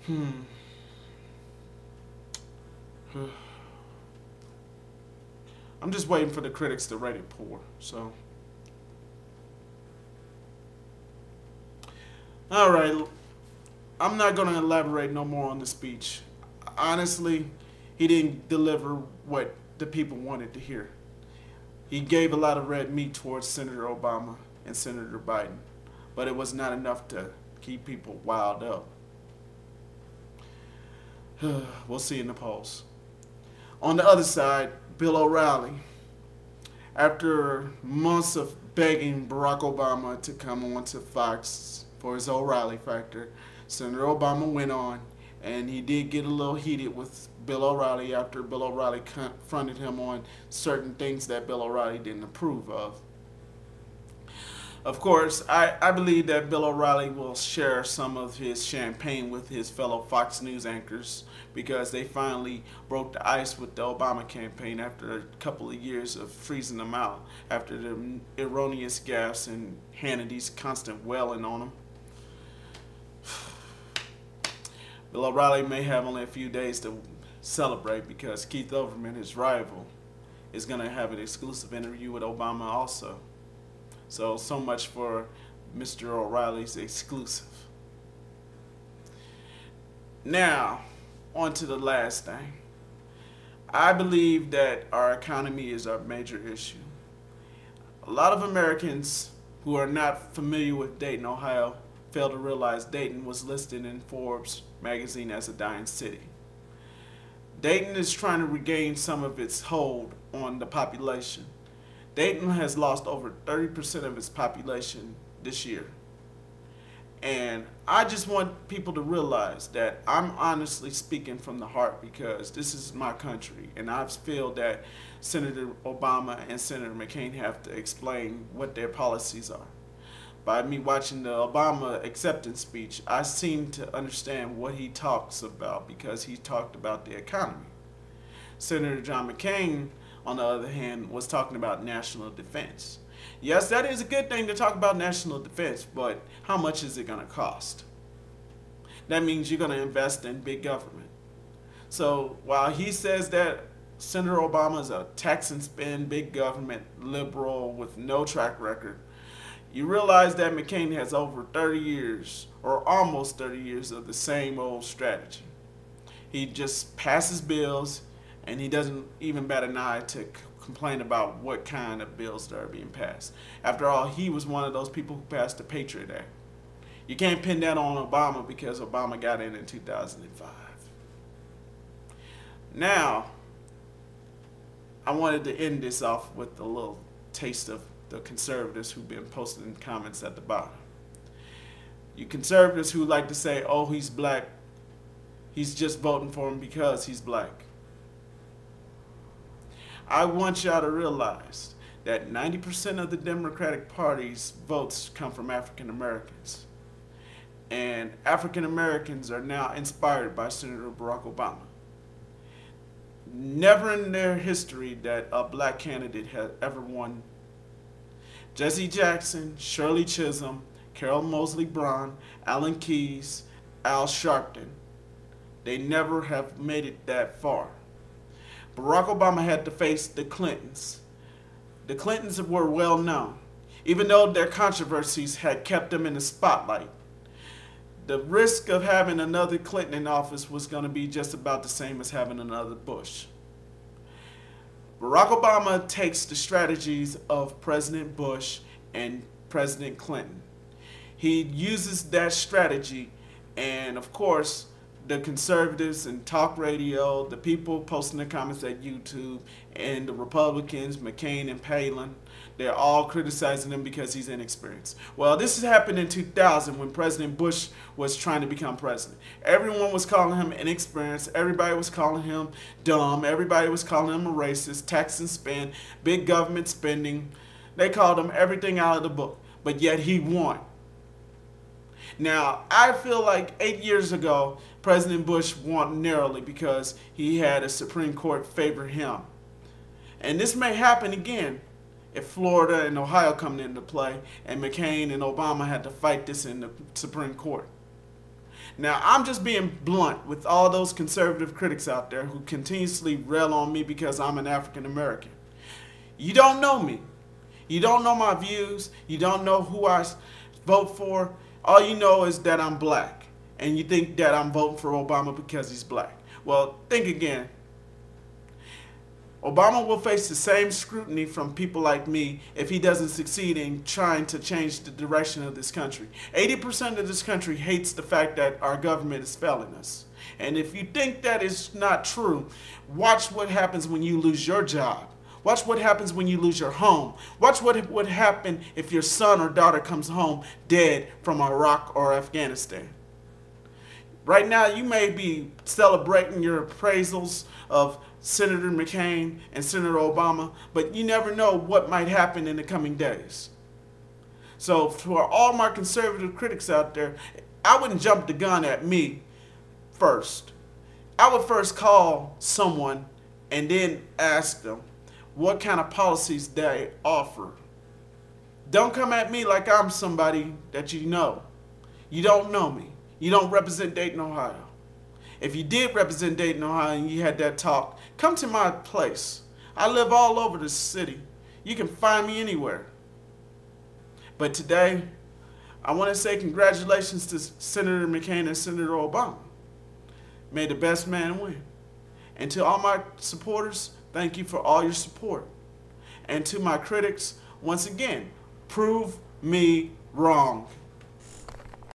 Hmm. I'm just waiting for the critics to rate it poor. So, all right. I'm not going to elaborate no more on the speech. Honestly, he didn't deliver what the people wanted to hear. He gave a lot of red meat towards Senator Obama and Senator Biden, but it was not enough to keep people wild up. We'll see in the polls. On the other side, Bill O'Reilly, after months of begging Barack Obama to come on to Fox for his O'Reilly factor, Senator Obama went on, and he did get a little heated with Bill O'Reilly after Bill O'Reilly confronted him on certain things that Bill O'Reilly didn't approve of. Of course, I believe that Bill O'Reilly will share some of his champagne with his fellow Fox News anchors because they finally broke the ice with the Obama campaign after a couple of years of freezing them out after the erroneous gaffes and Hannity's constant wailing on them. Bill O'Reilly may have only a few days to celebrate because Keith Olbermann, his rival, is going to have an exclusive interview with Obama also. So much for Mr. O'Reilly's exclusive. Now, on to the last thing. I believe that our economy is our major issue. A lot of Americans who are not familiar with Dayton, Ohio, fail to realize Dayton was listed in Forbes magazine as a dying city. Dayton is trying to regain some of its hold on the population. Dayton has lost over 30% of its population this year. And I just want people to realize that I'm honestly speaking from the heart because this is my country. And I feel that Senator Obama and Senator McCain have to explain what their policies are. By me watching the Obama acceptance speech, I seem to understand what he talks about because he talked about the economy. Senator John McCain, on the other hand, was talking about national defense. Yes, that is a good thing to talk about national defense, but how much is it going to cost? That means you're going to invest in big government. So while he says that Senator Obama is a tax and spend, big government liberal with no track record, you realize that McCain has over 30 years, or almost 30 years, of the same old strategy. He just passes bills, and he doesn't even bat an eye to complain about what kind of bills that are being passed. After all, he was one of those people who passed the Patriot Act. You can't pin that on Obama because Obama got in 2005. Now, I wanted to end this off with a little taste of the conservatives who've been posting comments at the bottom. You conservatives who like to say, oh, he's black, he's just voting for him because he's black. I want y'all to realize that 90% of the Democratic Party's votes come from African Americans. And African Americans are now inspired by Senator Barack Obama. Never in their history that a black candidate has ever won. Jesse Jackson, Shirley Chisholm, Carol Moseley Braun, Alan Keyes, Al Sharpton. They never have made it that far. Barack Obama had to face the Clintons. The Clintons were well known, even though their controversies had kept them in the spotlight. The risk of having another Clinton in office was going to be just about the same as having another Bush. Barack Obama takes the strategies of President Bush and President Clinton. He uses that strategy, and of course, the conservatives and talk radio, the people posting the comments at YouTube, and the Republicans, McCain and Palin, they're all criticizing him because he's inexperienced. Well, this has happened in 2000 when President Bush was trying to become president. Everyone was calling him inexperienced. Everybody was calling him dumb. Everybody was calling him a racist, tax and spend, big government spending. They called him everything out of the book, but yet he won. Now, I feel like 8 years ago, President Bush won narrowly because he had a Supreme Court favor him. And this may happen again if Florida and Ohio come into play and McCain and Obama had to fight this in the Supreme Court. Now, I'm just being blunt with all those conservative critics out there who continuously rail on me because I'm an African American. You don't know me. You don't know my views. You don't know who I vote for. All you know is that I'm black. And you think that I'm voting for Obama because he's black. Well, think again. Obama will face the same scrutiny from people like me if he doesn't succeed in trying to change the direction of this country. 80% of this country hates the fact that our government is failing us. And if you think that is not true, watch what happens when you lose your job. Watch what happens when you lose your home. Watch what would happen if your son or daughter comes home dead from Iraq or Afghanistan. Right now, you may be celebrating your appraisals of Senator McCain and Senator Obama, but you never know what might happen in the coming days. So for all my conservative critics out there, I wouldn't jump the gun at me first. I would first call someone and then ask them what kind of policies they offer. Don't come at me like I'm somebody that you know. You don't know me. You don't represent Dayton, Ohio. If you did represent Dayton, Ohio, and you had that talk, come to my place. I live all over the city. You can find me anywhere. But today, I want to say congratulations to Senator McCain and Senator Obama. May the best man win. And to all my supporters, thank you for all your support. And to my critics, once again, prove me wrong.